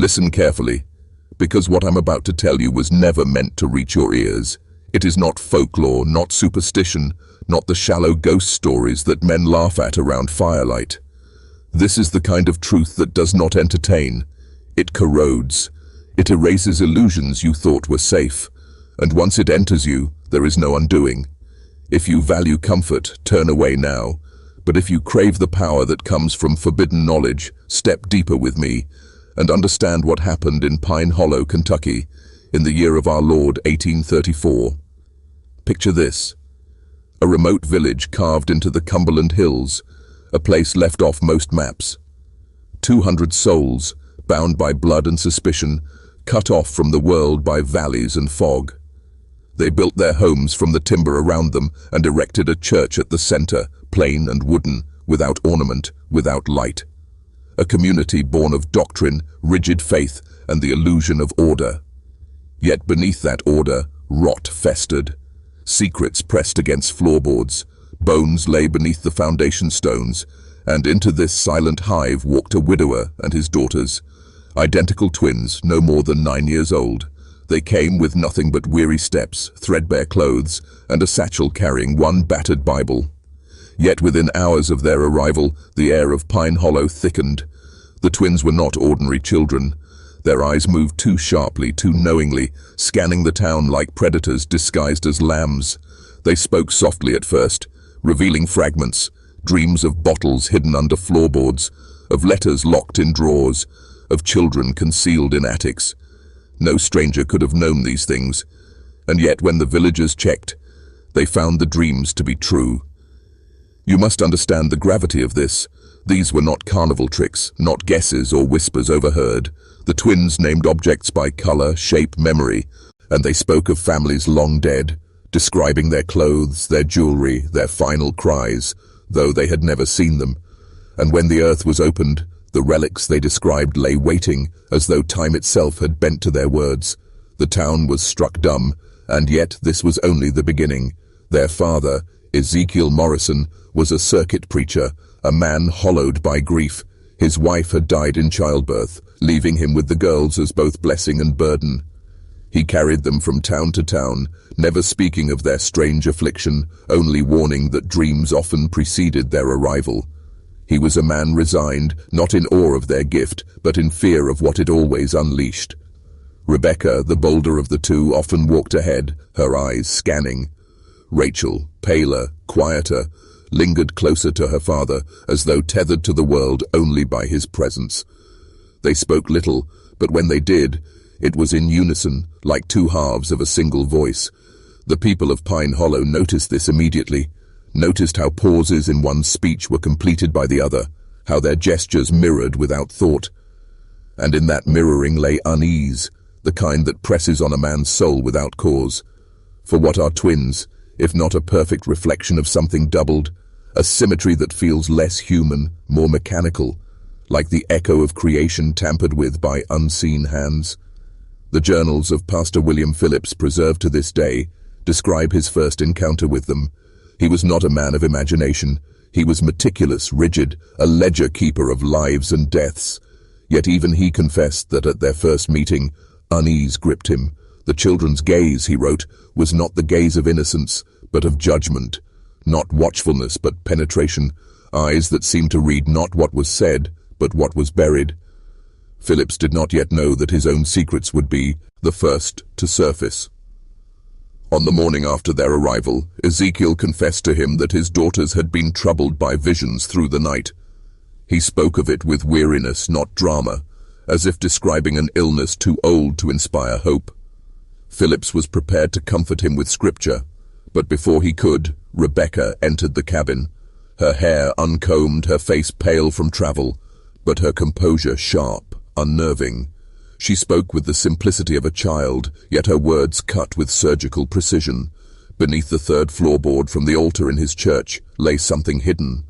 Listen carefully, because what I'm about to tell you was never meant to reach your ears. It is not folklore, not superstition, not the shallow ghost stories that men laugh at around firelight. This is the kind of truth that does not entertain. It corrodes. It erases illusions you thought were safe. And once it enters you, there is no undoing. If you value comfort, turn away now. But if you crave the power that comes from forbidden knowledge, step deeper with me and understand what happened in Pine Hollow, Kentucky, in the year of our Lord 1834. Picture this: a remote village carved into the Cumberland Hills, a place left off most maps. 200 souls, bound by blood and suspicion, cut off from the world by valleys and fog. They built their homes from the timber around them and erected a church at the center, plain and wooden, without ornament, without light. A community born of doctrine, rigid faith, and the illusion of order. Yet beneath that order, rot festered. Secrets pressed against floorboards, bones lay beneath the foundation stones, and into this silent hive walked a widower and his daughters, identical twins, no more than 9 years old. They came with nothing but weary steps, threadbare clothes, and a satchel carrying one battered Bible. Yet within hours of their arrival, the air of Pine Hollow thickened. The twins were not ordinary children. Their eyes moved too sharply, too knowingly, scanning the town like predators disguised as lambs. They spoke softly at first, revealing fragments, dreams of bottles hidden under floorboards, of letters locked in drawers, of children concealed in attics. No stranger could have known these things, and yet when the villagers checked, they found the dreams to be true. You must understand the gravity of this. These were not carnival tricks, not guesses or whispers overheard. The twins named objects by color, shape, memory, and they spoke of families long dead, describing their clothes, their jewelry, their final cries, though they had never seen them. And when the earth was opened, the relics they described lay waiting, as though time itself had bent to their words. The town was struck dumb, and yet this was only the beginning. Their father, Ezekiel Morrison, was a circuit preacher, a man hollowed by grief. His wife had died in childbirth, leaving him with the girls as both blessing and burden. He carried them from town to town, never speaking of their strange affliction, only warning that dreams often preceded their arrival. He was a man resigned, not in awe of their gift, but in fear of what it always unleashed. Rebecca, the bolder of the two, often walked ahead, her eyes scanning. Rachel, paler, quieter, lingered closer to her father, as though tethered to the world only by his presence. They spoke little, but when they did, it was in unison, like two halves of a single voice. The people of Pine Hollow noticed this immediately, noticed how pauses in one's speech were completed by the other, how their gestures mirrored without thought. And in that mirroring lay unease, the kind that presses on a man's soul without cause. For what are twins, if not a perfect reflection of something doubled, a symmetry that feels less human, more mechanical, like the echo of creation tampered with by unseen hands? The journals of Pastor William Phillips, preserved to this day, describe his first encounter with them. He was not a man of imagination. He was meticulous, rigid, a ledger keeper of lives and deaths. Yet even he confessed that at their first meeting, unease gripped him. The children's gaze, he wrote, was not the gaze of innocence, but of judgment. Not watchfulness, but penetration. Eyes that seemed to read not what was said, but what was buried. Phillips did not yet know that his own secrets would be the first to surface. On the morning after their arrival, Ezekiel confessed to him that his daughters had been troubled by visions through the night. He spoke of it with weariness, not drama, as if describing an illness too old to inspire hope. Phillips was prepared to comfort him with scripture, but before he could, Rebecca entered the cabin, her hair uncombed, her face pale from travel, but her composure sharp, unnerving. She spoke with the simplicity of a child, yet her words cut with surgical precision. Beneath the third floorboard from the altar in his church lay something hidden.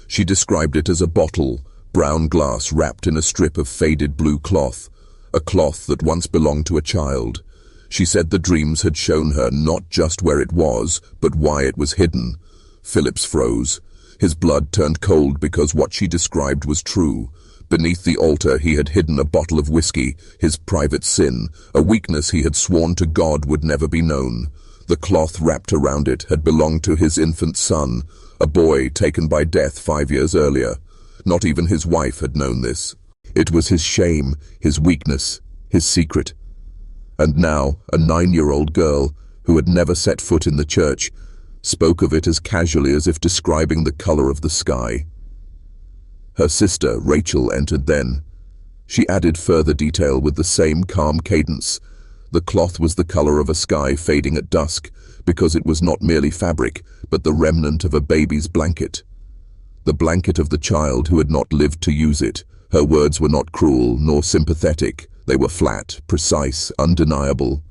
She described it as a bottle, brown glass wrapped in a strip of faded blue cloth, a cloth that once belonged to a child. She said the dreams had shown her not just where it was, but why it was hidden. Phillips froze. His blood turned cold because what she described was true. Beneath the altar he had hidden a bottle of whiskey, his private sin, a weakness he had sworn to God would never be known. The cloth wrapped around it had belonged to his infant son, a boy taken by death 5 years earlier. Not even his wife had known this. It was his shame, his weakness, his secret. And now, a 9-year-old girl, who had never set foot in the church, spoke of it as casually as if describing the color of the sky. Her sister, Rachel, entered then. She added further detail with the same calm cadence. The cloth was the color of a sky fading at dusk, because it was not merely fabric, but the remnant of a baby's blanket. The blanket of the child who had not lived to use it. Her words were not cruel nor sympathetic. They were flat, precise, undeniable.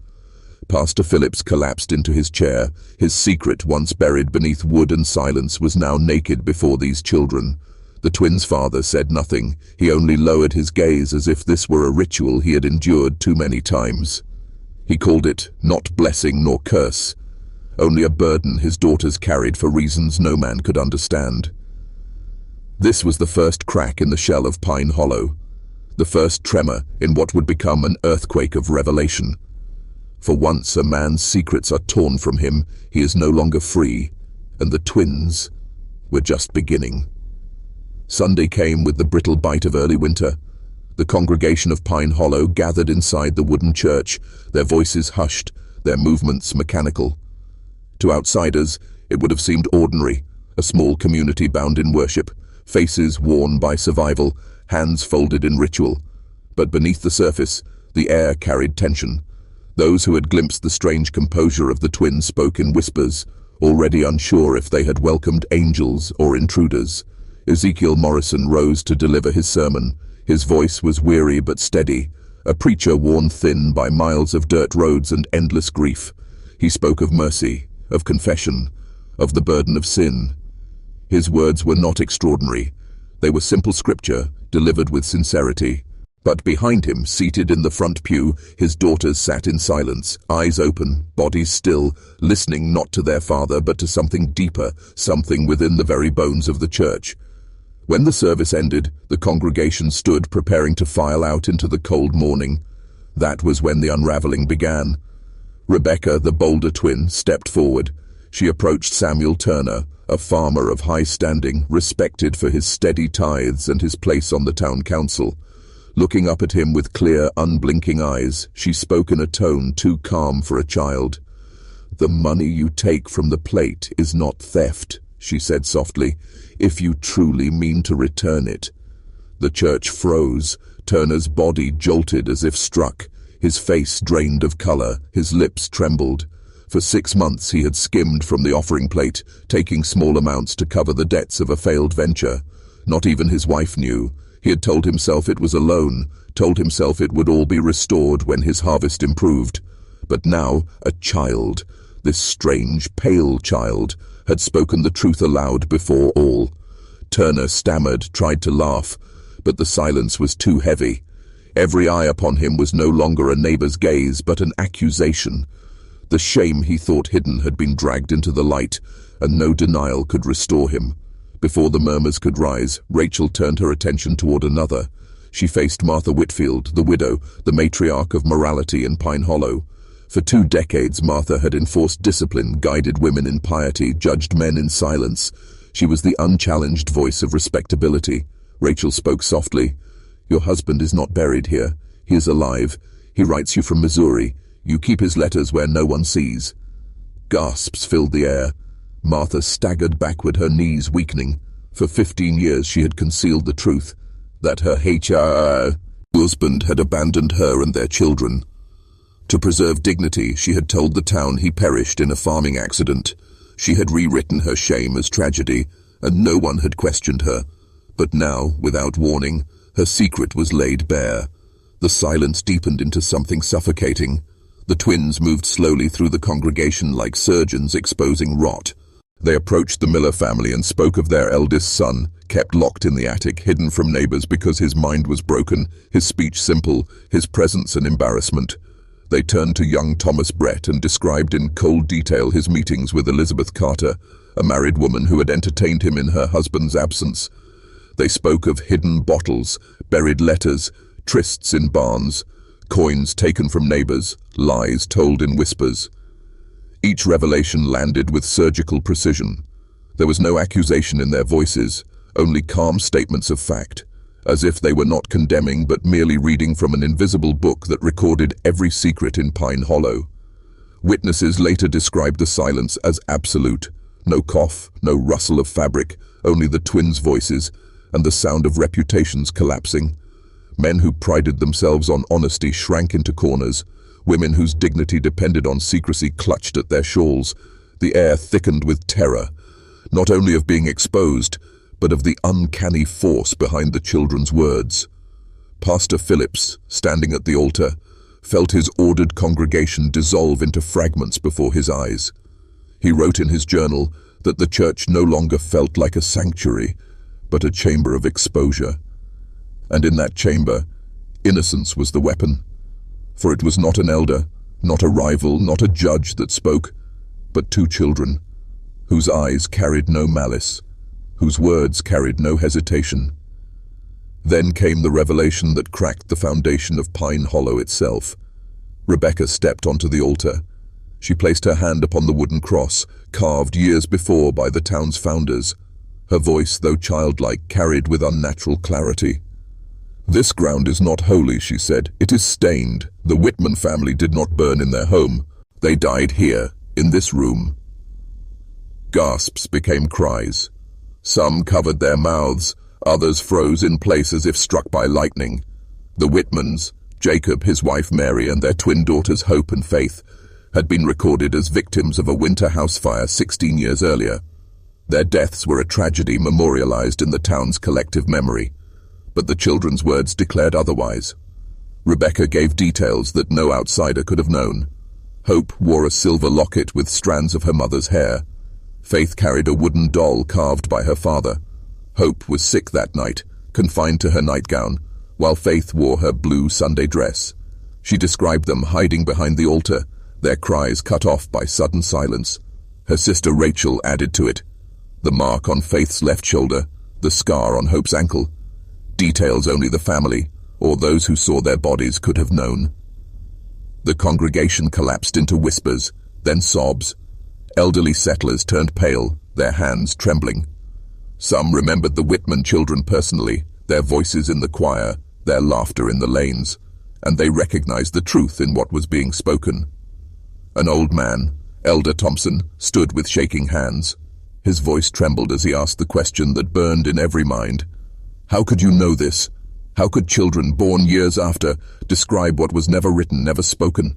Pastor Phillips collapsed into his chair. His secret, once buried beneath wood and silence, was now naked before these children. The twins' father said nothing. He only lowered his gaze as if this were a ritual he had endured too many times. He called it not blessing nor curse, only a burden his daughters carried for reasons no man could understand. This was the first crack in the shell of Pine Hollow, the first tremor in what would become an earthquake of revelation. For once a man's secrets are torn from him, he is no longer free, and the twins were just beginning. Sunday came with the brittle bite of early winter. The congregation of Pine Hollow gathered inside the wooden church, their voices hushed, their movements mechanical. To outsiders, it would have seemed ordinary, a small community bound in worship, faces worn by survival, hands folded in ritual. But beneath the surface, the air carried tension. Those who had glimpsed the strange composure of the twins spoke in whispers, already unsure if they had welcomed angels or intruders. Ezekiel Morrison rose to deliver his sermon. His voice was weary but steady, a preacher worn thin by miles of dirt roads and endless grief. He spoke of mercy, of confession, of the burden of sin. His words were not extraordinary. They were simple scripture, delivered with sincerity. But behind him, seated in the front pew, his daughters sat in silence, eyes open, bodies still, listening not to their father but to something deeper, something within the very bones of the church. When the service ended, the congregation stood preparing to file out into the cold morning. That was when the unraveling began. Rebecca, the bolder twin, stepped forward. She approached Samuel Turner, a farmer of high standing, respected for his steady tithes and his place on the town council. Looking up at him with clear, unblinking eyes, she spoke in a tone too calm for a child. "The money you take from the plate is not theft," she said softly, "if you truly mean to return it." The church froze. Turner's body jolted as if struck. His face drained of color, his lips trembled. For 6 months he had skimmed from the offering plate, taking small amounts to cover the debts of a failed venture. Not even his wife knew. He had told himself it was a loan, told himself it would all be restored when his harvest improved. But now, a child, this strange, pale child, had spoken the truth aloud before all. Turner stammered, tried to laugh, but the silence was too heavy. Every eye upon him was no longer a neighbor's gaze, but an accusation. The shame he thought hidden had been dragged into the light, and no denial could restore him. Before the murmurs could rise, Rachel turned her attention toward another. She faced Martha Whitfield, the widow, the matriarch of morality in Pine Hollow. For 2 decades, Martha had enforced discipline, guided women in piety, judged men in silence. She was the unchallenged voice of respectability. Rachel spoke softly. "Your husband is not buried here. He is alive. He writes you from Missouri. You keep his letters where no one sees." Gasps filled the air. Martha staggered backward, her knees weakening. For 15 years she had concealed the truth, that her husband had abandoned her and their children. To preserve dignity, she had told the town he perished in a farming accident. She had rewritten her shame as tragedy, and no one had questioned her. But now, without warning, her secret was laid bare. The silence deepened into something suffocating. The twins moved slowly through the congregation like surgeons exposing rot. They approached the Miller family and spoke of their eldest son, kept locked in the attic, hidden from neighbors because his mind was broken, his speech simple, his presence an embarrassment. They turned to young Thomas Brett and described in cold detail his meetings with Elizabeth Carter, a married woman who had entertained him in her husband's absence. They spoke of hidden bottles, buried letters, trysts in barns, coins taken from neighbors, lies told in whispers. Each revelation landed with surgical precision. There was no accusation in their voices, only calm statements of fact, as if they were not condemning but merely reading from an invisible book that recorded every secret in Pine Hollow. Witnesses later described the silence as absolute. No cough, no rustle of fabric, only the twins' voices and the sound of reputations collapsing. Men who prided themselves on honesty shrank into corners. Women whose dignity depended on secrecy clutched at their shawls. The air thickened with terror, not only of being exposed, but of the uncanny force behind the children's words. Pastor Phillips, standing at the altar, felt his ordered congregation dissolve into fragments before his eyes. He wrote in his journal that the church no longer felt like a sanctuary, but a chamber of exposure. And in that chamber, innocence was the weapon. For it was not an elder, not a rival, not a judge that spoke, but two children, whose eyes carried no malice, whose words carried no hesitation. Then came the revelation that cracked the foundation of Pine Hollow itself. Rebecca stepped onto the altar. She placed her hand upon the wooden cross, carved years before by the town's founders. Her voice, though childlike, carried with unnatural clarity. "This ground is not holy," she said. "It is stained. The Whitman family did not burn in their home. They died here, in this room." Gasps became cries. Some covered their mouths, others froze in place as if struck by lightning. The Whitmans, Jacob, his wife Mary, and their twin daughters Hope and Faith, had been recorded as victims of a winter house fire 16 years earlier. Their deaths were a tragedy memorialized in the town's collective memory, but the children's words declared otherwise. Rebecca gave details that no outsider could have known. Hope wore a silver locket with strands of her mother's hair. Faith carried a wooden doll carved by her father. Hope was sick that night, confined to her nightgown, while Faith wore her blue Sunday dress. She described them hiding behind the altar, their cries cut off by sudden silence. Her sister Rachel added to it. The mark on Faith's left shoulder, the scar on Hope's ankle. Details only the family, or those who saw their bodies, could have known. The congregation collapsed into whispers, then sobs. Elderly settlers turned pale, their hands trembling. Some remembered the Whitman children personally, their voices in the choir, their laughter in the lanes, and they recognized the truth in what was being spoken. An old man, Elder Thompson, stood with shaking hands. His voice trembled as he asked the question that burned in every mind. How could you know this? How could children born years after describe what was never written, never spoken?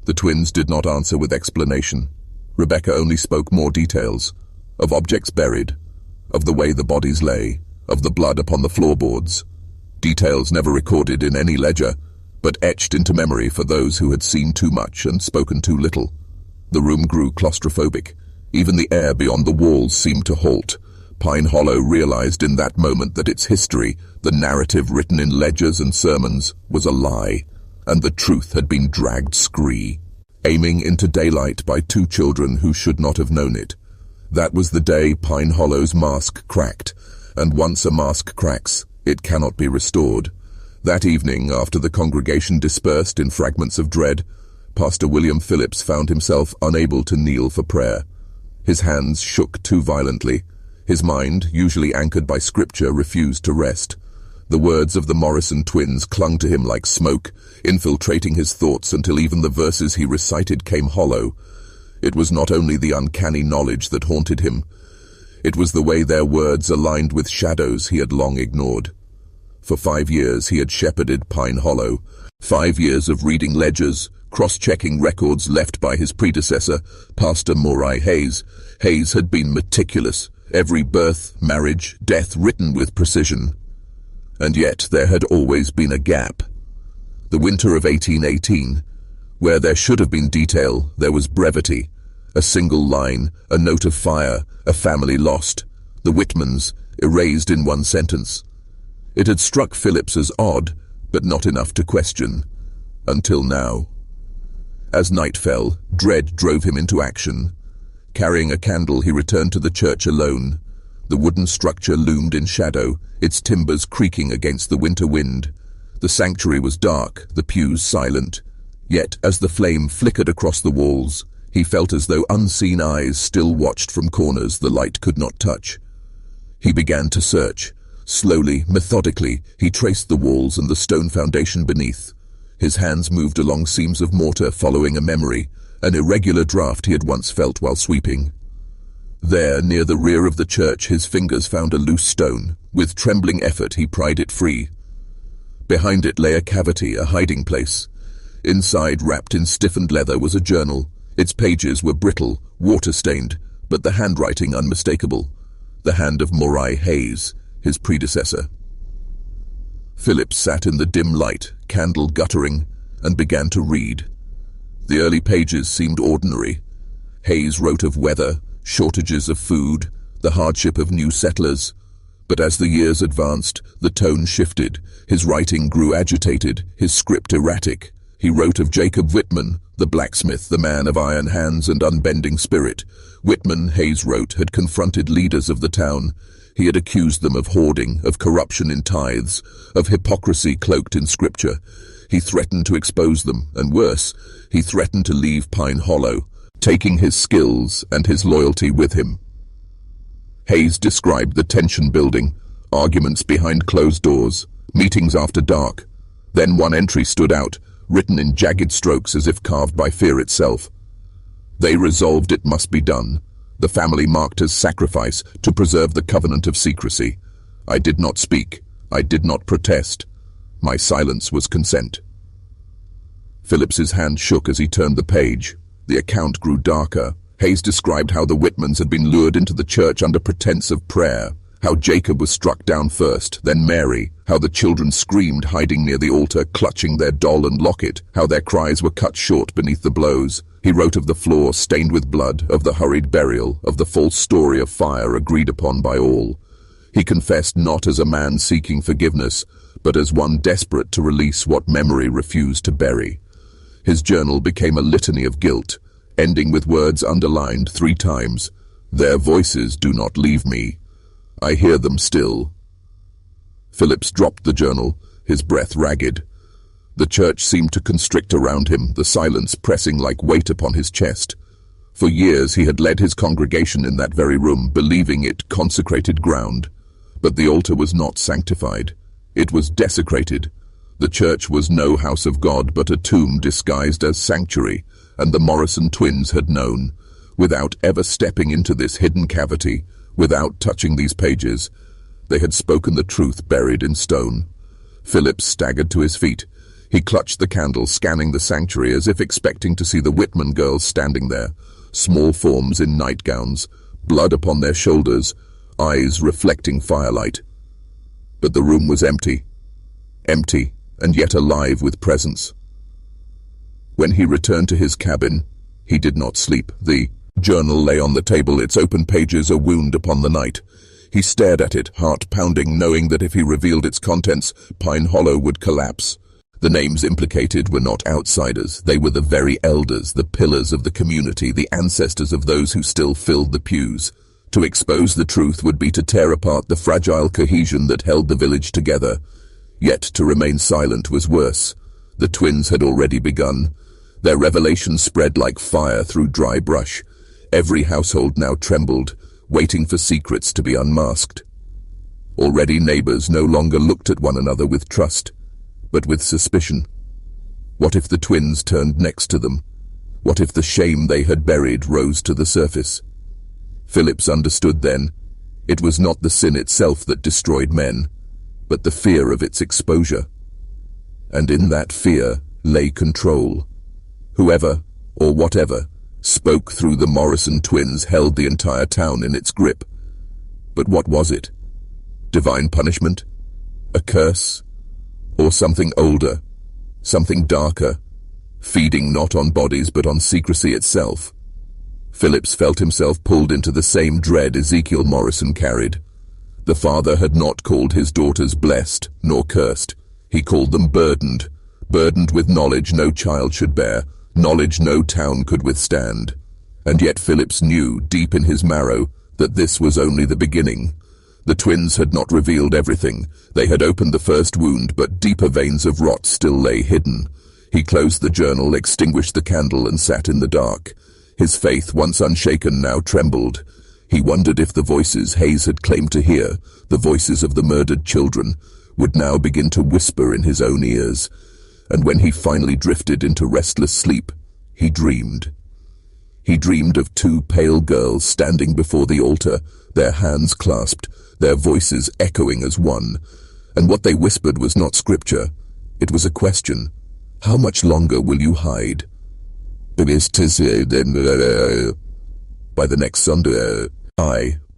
The twins did not answer with explanation. Rebecca only spoke more details, of objects buried, of the way the bodies lay, of the blood upon the floorboards. Details never recorded in any ledger, but etched into memory for those who had seen too much and spoken too little. The room grew claustrophobic. Even the air beyond the walls seemed to halt. Pine Hollow realized in that moment that its history, the narrative written in ledgers and sermons, was a lie, and the truth had been dragged scree, aiming into daylight by two children who should not have known it. That was the day Pine Hollow's mask cracked, and once a mask cracks, it cannot be restored. That evening, after the congregation dispersed in fragments of dread, Pastor William Phillips found himself unable to kneel for prayer. His hands shook too violently. His mind, usually anchored by scripture, refused to rest. The words of the Morrison twins clung to him like smoke, infiltrating his thoughts until even the verses he recited came hollow. It was not only the uncanny knowledge that haunted him. It was the way their words aligned with shadows he had long ignored. For 5 years he had shepherded Pine Hollow. 5 years of reading ledgers, cross-checking records left by his predecessor, Pastor Moriah Hayes. Hayes had been meticulous, every birth, marriage, death written with precision. And yet there had always been a gap. The winter of 1818, where there should have been detail, there was brevity. A single line, a note of fire, a family lost. The Whitmans, erased in one sentence. It had struck Phillips as odd, but not enough to question. Until now. As night fell, dread drove him into action. Carrying a candle, he returned to the church alone. The wooden structure loomed in shadow, its timbers creaking against the winter wind. The sanctuary was dark, the pews silent. Yet, as the flame flickered across the walls, he felt as though unseen eyes still watched from corners the light could not touch. He began to search. Slowly, methodically, he traced the walls and the stone foundation beneath. His hands moved along seams of mortar following a memory, an irregular draft he had once felt while sweeping. There, near the rear of the church, his fingers found a loose stone. With trembling effort, he pried it free. Behind it lay a cavity, a hiding place. Inside, wrapped in stiffened leather, was a journal. Its pages were brittle, water-stained, but the handwriting unmistakable. The hand of Moray Hayes, his predecessor. Philip sat in the dim light, candle guttering, and began to read. The early pages seemed ordinary. Hayes wrote of weather, shortages of food, the hardship of new settlers. But as the years advanced, the tone shifted. His writing grew agitated, his script erratic. He wrote of Jacob Whitman, the blacksmith, the man of iron hands and unbending spirit. Whitman, Hayes wrote, had confronted leaders of the town. He had accused them of hoarding, of corruption in tithes, of hypocrisy cloaked in scripture. He threatened to expose them, and worse, he threatened to leave Pine Hollow, taking his skills and his loyalty with him. Hayes described the tension building, arguments behind closed doors, meetings after dark. Then one entry stood out, written in jagged strokes as if carved by fear itself. They resolved it must be done. The family marked as sacrifice to preserve the covenant of secrecy. I did not speak. I did not protest. My silence was consent. Phillips's hand shook as he turned the page. The account grew darker. Hayes described how the Whitmans had been lured into the church under pretense of prayer, how Jacob was struck down first, then Mary, how the children screamed hiding near the altar, clutching their doll and locket, how their cries were cut short beneath the blows. He wrote of the floor stained with blood, of the hurried burial, of the false story of fire agreed upon by all. He confessed not as a man seeking forgiveness, but as one desperate to release what memory refused to bury. His journal became a litany of guilt, ending with words underlined 3 times. Their voices do not leave me. I hear them still. Phillips dropped the journal, his breath ragged. The church seemed to constrict around him, the silence pressing like weight upon his chest. For years he had led his congregation in that very room, believing it consecrated ground. But the altar was not sanctified. It was desecrated. The church was no house of God, but a tomb disguised as sanctuary, and the Morrison twins had known. Without ever stepping into this hidden cavity, without touching these pages, they had spoken the truth buried in stone. Phillips staggered to his feet. He clutched the candle, scanning the sanctuary as if expecting to see the Whitman girls standing there, small forms in nightgowns, blood upon their shoulders, eyes reflecting firelight. But the room was empty. Empty, and yet alive with presence. When he returned to his cabin, he did not sleep. The journal lay on the table, its open pages a wound upon the night. He stared at it, heart pounding, knowing that if he revealed its contents, Pine Hollow would collapse. The names implicated were not outsiders. They were the very elders, the pillars of the community, the ancestors of those who still filled the pews. To expose the truth would be to tear apart the fragile cohesion that held the village together. Yet to remain silent was worse. The twins had already begun. Their revelation spread like fire through dry brush. Every household now trembled, waiting for secrets to be unmasked. Already neighbors no longer looked at one another with trust, but with suspicion. What if the twins turned next to them? What if the shame they had buried rose to the surface? Phillips understood then. It was not the sin itself that destroyed men, but the fear of its exposure. And in that fear lay control. Whoever, or whatever, spoke through the Morrison twins held the entire town in its grip. But what was it? Divine punishment? A curse? Or something older, something darker, feeding not on bodies but on secrecy itself? Phillips felt himself pulled into the same dread Ezekiel Morrison carried. The father had not called his daughters blessed nor cursed. He called them burdened, burdened with knowledge no child should bear, knowledge no town could withstand. And yet Phillips knew, deep in his marrow, that this was only the beginning. The twins had not revealed everything. They had opened the first wound, but deeper veins of rot still lay hidden. He closed the journal, extinguished the candle, and sat in the dark. His faith, once unshaken, now trembled. He wondered if the voices Hayes had claimed to hear, the voices of the murdered children, would now begin to whisper in his own ears. And when he finally drifted into restless sleep, he dreamed. He dreamed of two pale girls standing before the altar, their hands clasped, their voices echoing as one. And what they whispered was not scripture. It was a question. How much longer will you hide? By the next Sunday,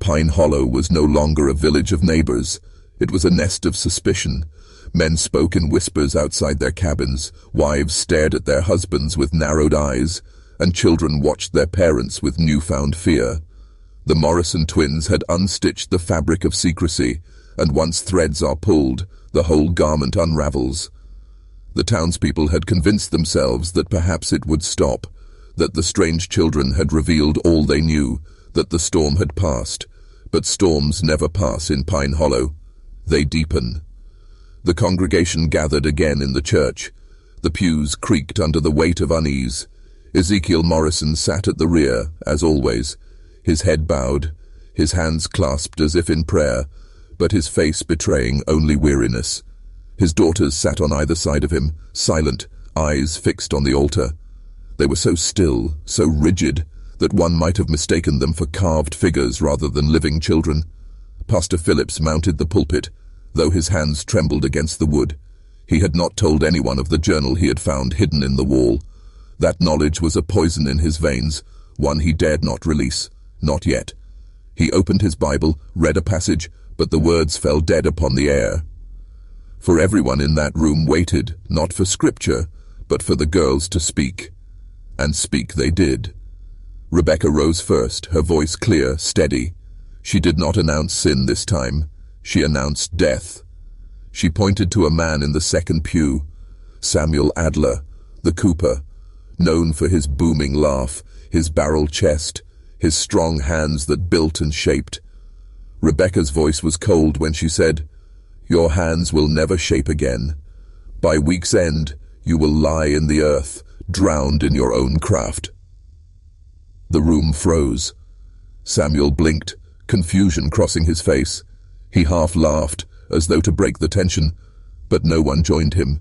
Pine Hollow was no longer a village of neighbors. It was a nest of suspicion. Men spoke in whispers outside their cabins, wives stared at their husbands with narrowed eyes, and children watched their parents with newfound fear. The Morrison twins had unstitched the fabric of secrecy, and once threads are pulled, the whole garment unravels. The townspeople had convinced themselves that perhaps it would stop, that the strange children had revealed all they knew, that the storm had passed. But storms never pass in Pine Hollow. They deepen. The congregation gathered again in the church. The pews creaked under the weight of unease. Ezekiel Morrison sat at the rear, as always, his head bowed, his hands clasped as if in prayer, but his face betraying only weariness. His daughters sat on either side of him, silent, eyes fixed on the altar. They were so still, so rigid, that one might have mistaken them for carved figures rather than living children. Pastor Phillips mounted the pulpit, though his hands trembled against the wood. He had not told anyone of the journal he had found hidden in the wall. That knowledge was a poison in his veins, one he dared not release, not yet. He opened his Bible, read a passage, but the words fell dead upon the air. For everyone in that room waited, not for scripture, but for the girls to speak. And speak they did. Rebecca rose first, her voice clear, steady. She did not announce sin this time. She announced death. She pointed to a man in the second pew, Samuel Adler, the cooper, known for his booming laugh, his barrel chest, his strong hands that built and shaped. Rebecca's voice was cold when she said, "Your hands will never shape again. By week's end, you will lie in the earth, drowned in your own craft." The room froze. Samuel blinked, confusion crossing his face. He half laughed, as though to break the tension, but no one joined him.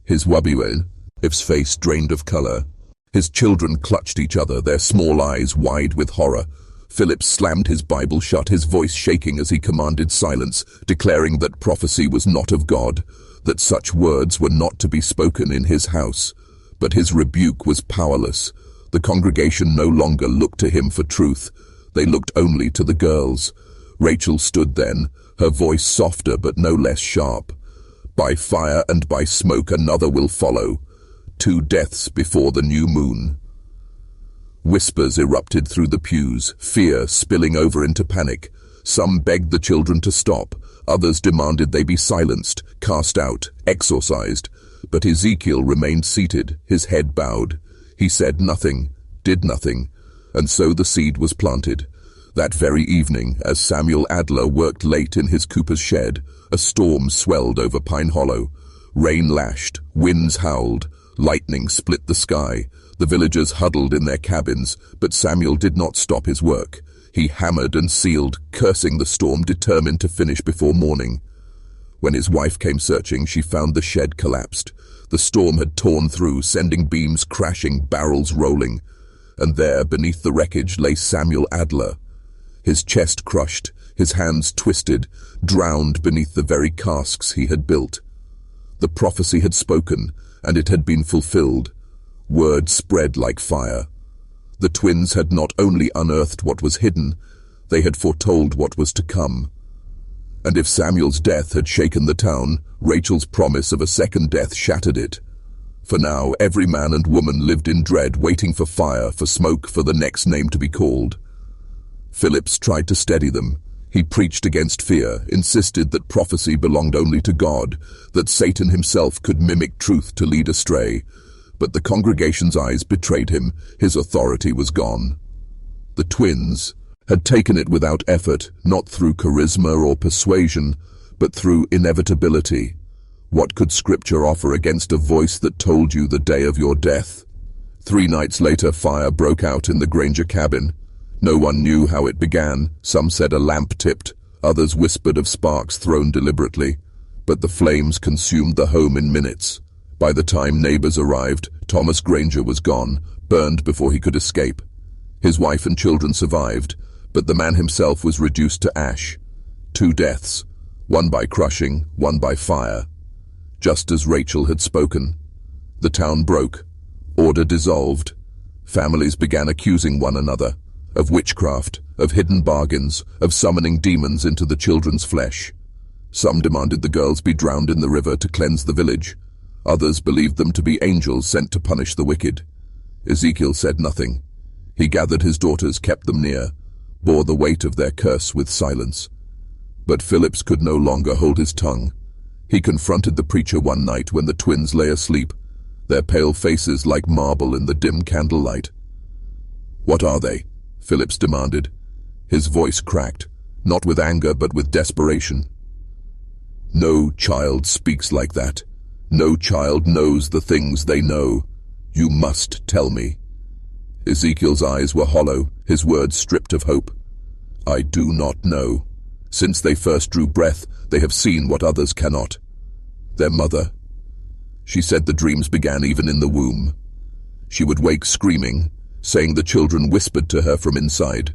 His Wabiw's face drained of color. His children clutched each other, their small eyes wide with horror. Philip slammed his Bible shut, his voice shaking as he commanded silence, declaring that prophecy was not of God, that such words were not to be spoken in his house. But his rebuke was powerless. The congregation no longer looked to him for truth. They looked only to the girls. Rachel stood then, her voice softer but no less sharp. "By fire and by smoke another will follow. 2 deaths before the new moon." Whispers erupted through the pews, fear spilling over into panic. Some begged the children to stop. Others demanded they be silenced, cast out, exorcised. But Ezekiel remained seated, his head bowed. He said nothing, did nothing, and so the seed was planted. That very evening, as Samuel Adler worked late in his cooper's shed, a storm swelled over Pine Hollow. Rain lashed, winds howled, lightning split the sky. The villagers huddled in their cabins, but Samuel did not stop his work. He hammered and sealed, cursing the storm, determined to finish before morning. When his wife came searching, she found the shed collapsed. The storm had torn through, sending beams crashing, barrels rolling. And there, beneath the wreckage, lay Samuel Adler. His chest crushed, his hands twisted, drowned beneath the very casks he had built. The prophecy had spoken, and it had been fulfilled. Word spread like fire. The twins had not only unearthed what was hidden, they had foretold what was to come. And if Samuel's death had shaken the town, Rachel's promise of a second death shattered it. For now, every man and woman lived in dread, waiting for fire, for smoke, for the next name to be called. Phillips tried to steady them. He preached against fear, insisted that prophecy belonged only to God, that Satan himself could mimic truth to lead astray. But the congregation's eyes betrayed him. His authority was gone. The twins, had taken it without effort, not through charisma or persuasion, but through inevitability. What could Scripture offer against a voice that told you the day of your death? 3 nights later, fire broke out in the Granger cabin. No one knew how it began. Some said a lamp tipped, others whispered of sparks thrown deliberately. But the flames consumed the home in minutes. By the time neighbors arrived, Thomas Granger was gone, burned before he could escape. His wife and children survived, but the man himself was reduced to ash. 2 deaths, one by crushing, one by fire. Just as Rachel had spoken. The town broke. Order dissolved. Families began accusing one another of witchcraft, of hidden bargains, of summoning demons into the children's flesh. Some demanded the girls be drowned in the river to cleanse the village. Others believed them to be angels sent to punish the wicked. Ezekiel said nothing. He gathered his daughters, kept them near, bore the weight of their curse with silence. But Phillips could no longer hold his tongue. He confronted the preacher one night when the twins lay asleep, their pale faces like marble in the dim candlelight. "What are they?" Phillips demanded. His voice cracked, not with anger but with desperation. "No child speaks like that. No child knows the things they know. You must tell me." Ezekiel's eyes were hollow, his words stripped of hope. "I do not know. Since they first drew breath, they have seen what others cannot. Their mother. She said the dreams began even in the womb. She would wake screaming, saying the children whispered to her from inside.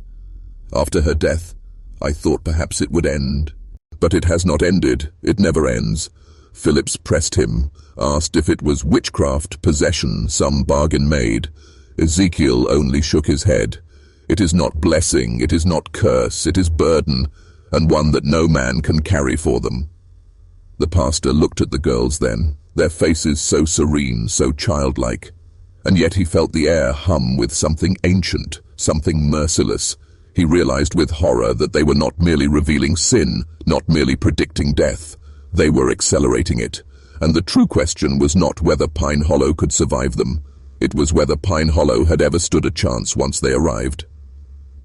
After her death, I thought perhaps it would end. But it has not ended. It never ends." Phillips pressed him, asked if it was witchcraft, possession, some bargain made. Ezekiel only shook his head. "It is not blessing, it is not curse, it is burden, and one that no man can carry for them." The pastor looked at the girls then, their faces so serene, so childlike. And yet he felt the air hum with something ancient, something merciless. He realized with horror that they were not merely revealing sin, not merely predicting death. They were accelerating it. And the true question was not whether Pine Hollow could survive them. It was whether Pine Hollow had ever stood a chance once they arrived.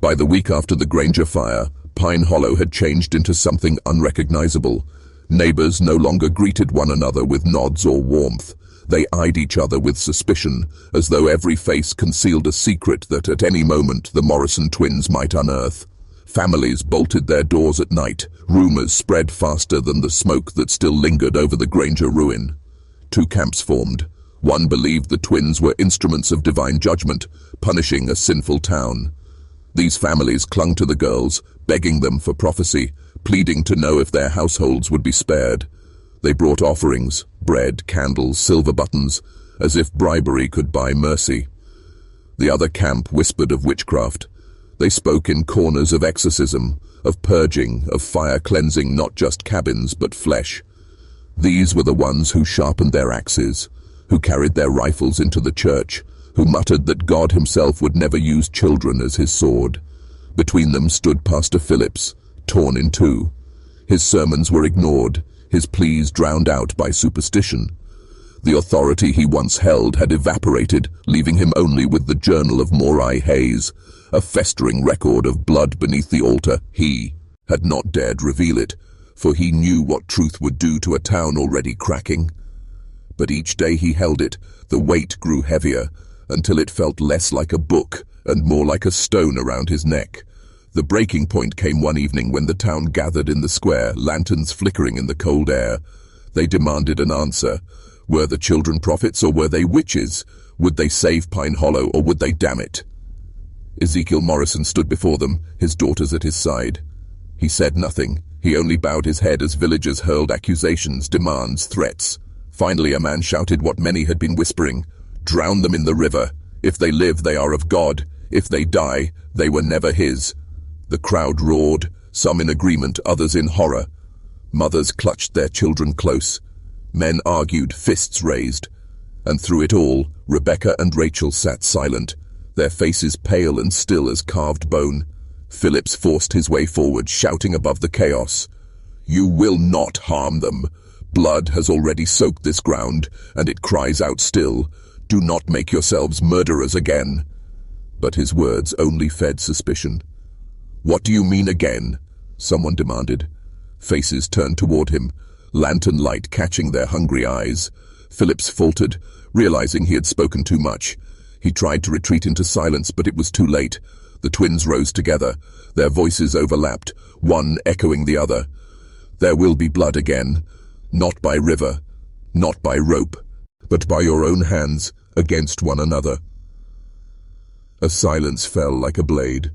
By the week after the Granger fire, Pine Hollow had changed into something unrecognizable. Neighbors no longer greeted one another with nods or warmth. They eyed each other with suspicion, as though every face concealed a secret that at any moment the Morrison twins might unearth. Families bolted their doors at night. Rumors spread faster than the smoke that still lingered over the Granger ruin. 2 camps formed. One believed the twins were instruments of divine judgment, punishing a sinful town. These families clung to the girls, begging them for prophecy, pleading to know if their households would be spared. They brought offerings, bread, candles, silver buttons, as if bribery could buy mercy. The other camp whispered of witchcraft. They spoke in corners of exorcism, of purging, of fire cleansing not just cabins but flesh. These were the ones who sharpened their axes, who carried their rifles into the church, who muttered that God himself would never use children as his sword. Between them stood Pastor Phillips, torn in 2. His sermons were ignored, his pleas drowned out by superstition. The authority he once held had evaporated, leaving him only with the Journal of Morai Hayes, a festering record of blood beneath the altar. He had not dared reveal it, for he knew what truth would do to a town already cracking. But each day he held it, the weight grew heavier, until it felt less like a book and more like a stone around his neck. The breaking point came one evening when the town gathered in the square, lanterns flickering in the cold air. They demanded an answer. Were the children prophets or were they witches? Would they save Pine Hollow or would they damn it? Ezekiel Morrison stood before them, his daughters at his side. He said nothing. He only bowed his head as villagers hurled accusations, demands, threats. Finally a man shouted what many had been whispering. "Drown them in the river. If they live, they are of God. If they die, they were never his." The crowd roared, some in agreement, others in horror. Mothers clutched their children close. Men argued, fists raised. And through it all, Rebecca and Rachel sat silent, their faces pale and still as carved bone. Phillips forced his way forward, shouting above the chaos. "You will not harm them. Blood has already soaked this ground, and it cries out still. Do not make yourselves murderers again." But his words only fed suspicion. "What do you mean again?" someone demanded. Faces turned toward him, lantern light catching their hungry eyes. Phillips faltered, realizing he had spoken too much. He tried to retreat into silence, but it was too late. The twins rose together. Their voices overlapped, one echoing the other. "There will be blood again. Not by river, not by rope, but by your own hands against one another." A silence fell like a blade.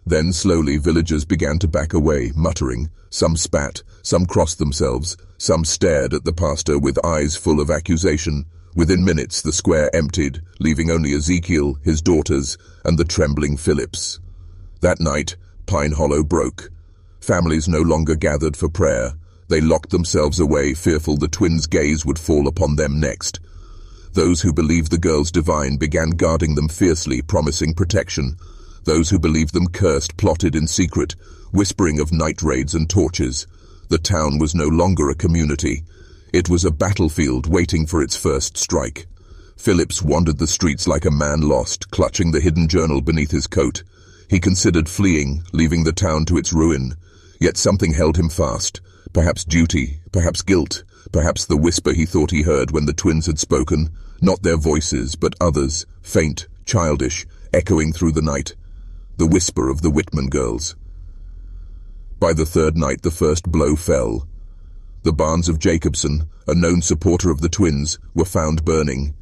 Then slowly villagers began to back away, muttering. Some spat, some crossed themselves, some stared at the pastor with eyes full of accusation. Within minutes the square emptied, leaving only Ezekiel, his daughters, and the trembling Phillips. That night, Pine Hollow broke. Families no longer gathered for prayer. They locked themselves away, fearful the twins' gaze would fall upon them next. Those who believed the girls divine began guarding them fiercely, promising protection. Those who believed them cursed plotted in secret, whispering of night raids and tortures. The town was no longer a community. It was a battlefield waiting for its first strike. Phillips wandered the streets like a man lost, clutching the hidden journal beneath his coat. He considered fleeing, leaving the town to its ruin. Yet something held him fast. Perhaps duty, perhaps guilt, perhaps the whisper he thought he heard when the twins had spoken. Not their voices, but others, faint, childish, echoing through the night. The whisper of the Whitman girls. By the third night the first blow fell. The barns of Jacobson, a known supporter of the twins, were found burning.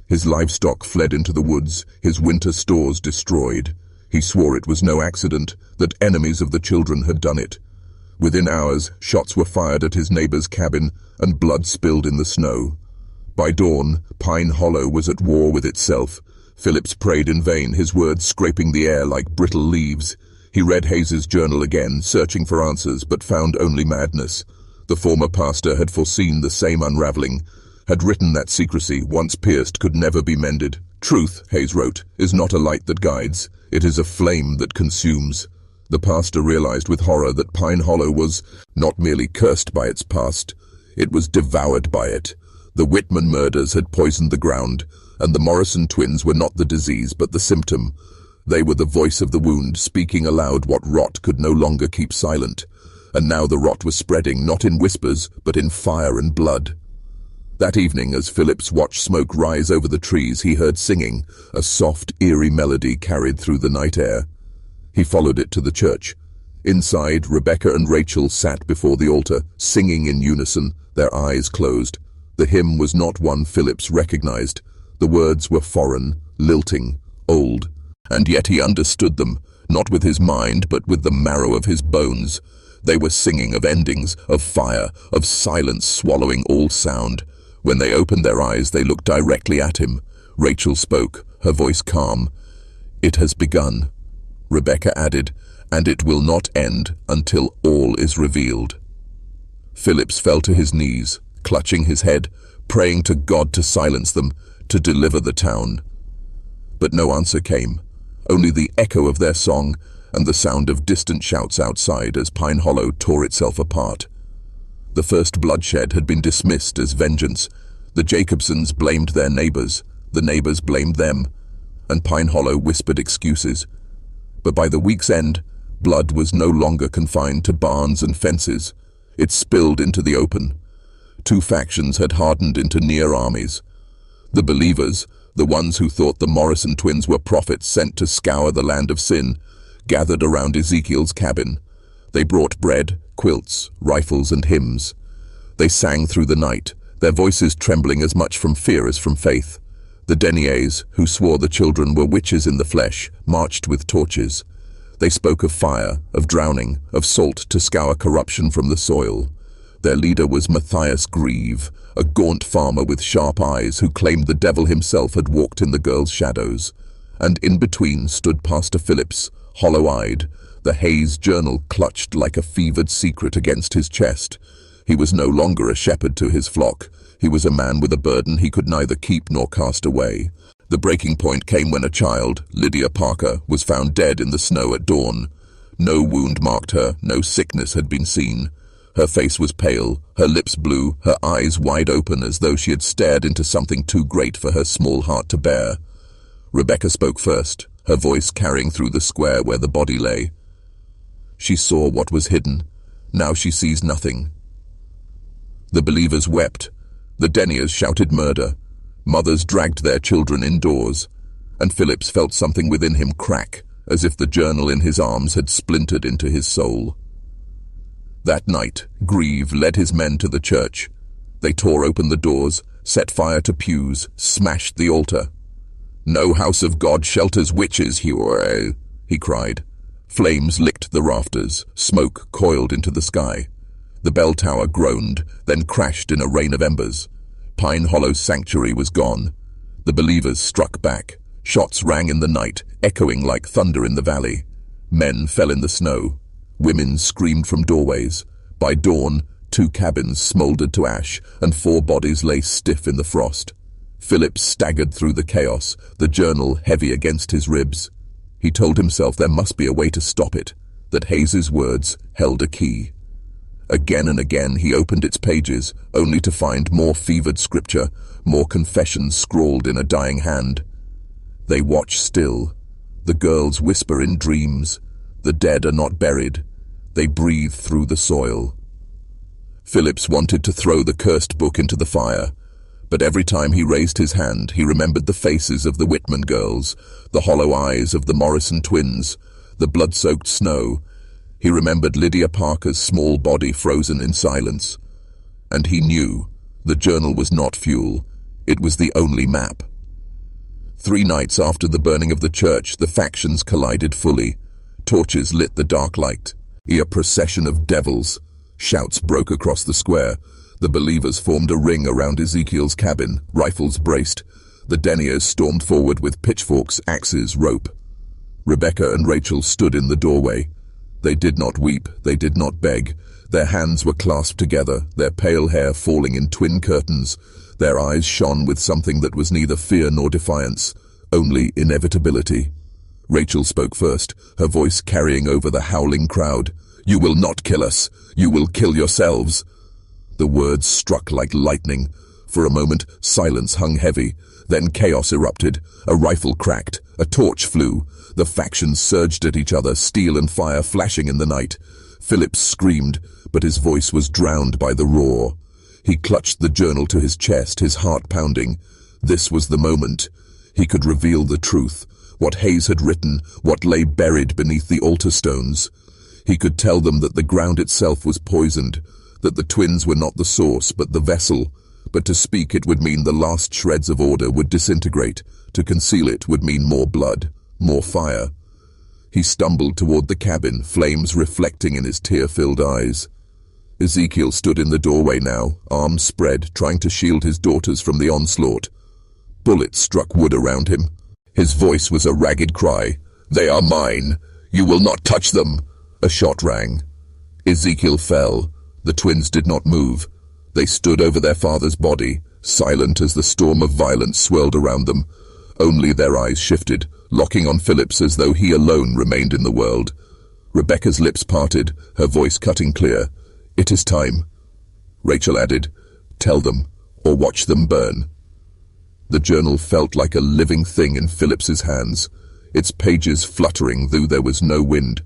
His livestock fled into the woods, his winter stores destroyed. He swore it was no accident, that enemies of the children had done it. Within hours, shots were fired at his neighbor's cabin, and blood spilled in the snow. By dawn, Pine Hollow was at war with itself. Phillips prayed in vain, his words scraping the air like brittle leaves. He read Hayes's journal again, searching for answers, but found only madness. The former pastor had foreseen the same unraveling, had written that secrecy, once pierced, could never be mended. "Truth," Hayes wrote, "is not a light that guides. It is a flame that consumes." The pastor realized with horror that Pine Hollow was not merely cursed by its past, it was devoured by it. The Whitman murders had poisoned the ground, and the Morrison twins were not the disease but the symptom. They were the voice of the wound, speaking aloud what rot could no longer keep silent. And now the rot was spreading, not in whispers, but in fire and blood. That evening, as Phillips watched smoke rise over the trees, he heard singing, a soft, eerie melody carried through the night air. He followed it to the church. Inside, Rebecca and Rachel sat before the altar, singing in unison, their eyes closed. The hymn was not one Phillips recognized. The words were foreign, lilting, old, and yet he understood them, not with his mind, but with the marrow of his bones. They were singing of endings, of fire, of silence swallowing all sound. When they opened their eyes, they looked directly at him. Rachel spoke, her voice calm. "It has begun." Rebecca added, "and it will not end until all is revealed." Phillips fell to his knees, clutching his head, praying to God to silence them, to deliver the town. But no answer came, only the echo of their song and the sound of distant shouts outside as Pine Hollow tore itself apart. The first bloodshed had been dismissed as vengeance. The Jacobsons blamed their neighbors, the neighbors blamed them, and Pine Hollow whispered excuses. But by the week's end, blood was no longer confined to barns and fences. It spilled into the open. Two factions had hardened into near armies. The believers, the ones who thought the Morrison twins were prophets sent to scour the land of sin, gathered around Ezekiel's cabin. They brought bread, quilts, rifles, and hymns. They sang through the night, their voices trembling as much from fear as from faith. The deniers, who swore the children were witches in the flesh, marched with torches. They spoke of fire, of drowning, of salt to scour corruption from the soil. Their leader was Matthias Grieve, a gaunt farmer with sharp eyes who claimed the devil himself had walked in the girls' shadows. And in between stood Pastor Phillips, hollow-eyed, the Hayes journal clutched like a fevered secret against his chest. He was no longer a shepherd to his flock. He was a man with a burden he could neither keep nor cast away. The breaking point came when a child, Lydia Parker, was found dead in the snow at dawn. No wound marked her, no sickness had been seen. Her face was pale, her lips blue, her eyes wide open as though she had stared into something too great for her small heart to bear. Rebecca spoke first, her voice carrying through the square where the body lay. She saw what was hidden. Now she sees nothing. The believers wept. The deniers shouted murder. Mothers dragged their children indoors. And Phillips felt something within him crack, as if the journal in his arms had splintered into his soul. That night, Grieve led his men to the church. They tore open the doors, set fire to pews, smashed the altar. "No house of God shelters witches, hero," he cried. Flames licked the rafters, smoke coiled into the sky. The bell tower groaned, then crashed in a rain of embers. Pine Hollow's sanctuary was gone. The believers struck back. Shots rang in the night, echoing like thunder in the valley. Men fell in the snow. Women screamed from doorways. By dawn, 2 cabins smoldered to ash, and 4 bodies lay stiff in the frost. Phillips staggered through the chaos, the journal heavy against his ribs. He told himself there must be a way to stop it, that Hayes's words held a key. Again and again he opened its pages, only to find more fevered scripture, more confessions scrawled in a dying hand. They watch still. The girls whisper in dreams. The dead are not buried. They breathe through the soil. Phillips wanted to throw the cursed book into the fire, but every time he raised his hand, he remembered the faces of the Whitman girls, the hollow eyes of the Morrison twins, the blood-soaked snow. He remembered Lydia Parker's small body frozen in silence. And he knew the journal was not fuel. It was the only map. 3 nights after the burning of the church, the factions collided fully. Torches lit the dark light. A procession of devils. Shouts broke across the square. The believers formed a ring around Ezekiel's cabin, rifles braced. The deniers stormed forward with pitchforks, axes, rope. Rebecca and Rachel stood in the doorway. They did not weep, they did not beg. Their hands were clasped together, their pale hair falling in twin curtains. Their eyes shone with something that was neither fear nor defiance, only inevitability. Rachel spoke first, her voice carrying over the howling crowd. "You will not kill us. You will kill yourselves." The words struck like lightning. For a moment, silence hung heavy. Then chaos erupted. A rifle cracked. A torch flew. The factions surged at each other, steel and fire flashing in the night. Phillips screamed, but his voice was drowned by the roar. He clutched the journal to his chest, his heart pounding. This was the moment. He could reveal the truth. What Hayes had written, what lay buried beneath the altar stones. He could tell them that the ground itself was poisoned, that the twins were not the source, but the vessel. But to speak it would mean the last shreds of order would disintegrate. To conceal it would mean more blood, more fire. He stumbled toward the cabin, flames reflecting in his tear-filled eyes. Ezekiel stood in the doorway now, arms spread, trying to shield his daughters from the onslaught. Bullets struck wood around him. His voice was a ragged cry. "They are mine. You will not touch them." A shot rang. Ezekiel fell. The twins did not move. They stood over their father's body, silent as the storm of violence swirled around them. Only their eyes shifted, locking on Phillips as though he alone remained in the world. Rebecca's lips parted, her voice cutting clear. "It is time." Rachel added, "Tell them, or watch them burn." The journal felt like a living thing in Phillips's hands, its pages fluttering though there was no wind.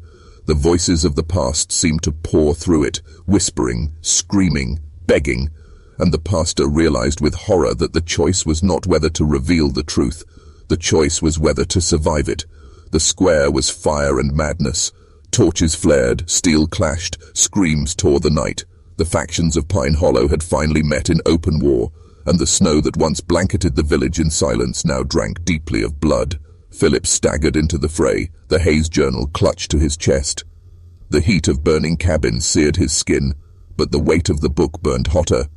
The voices of the past seemed to pour through it, whispering, screaming, begging, and the pastor realized with horror that the choice was not whether to reveal the truth. The choice was whether to survive it. The square was fire and madness. Torches flared, steel clashed, screams tore the night. The factions of Pine Hollow had finally met in open war, and the snow that once blanketed the village in silence now drank deeply of blood. Phillips staggered into the fray, the Hayes journal clutched to his chest. The heat of burning cabin seared his skin, but the weight of the book burned hotter.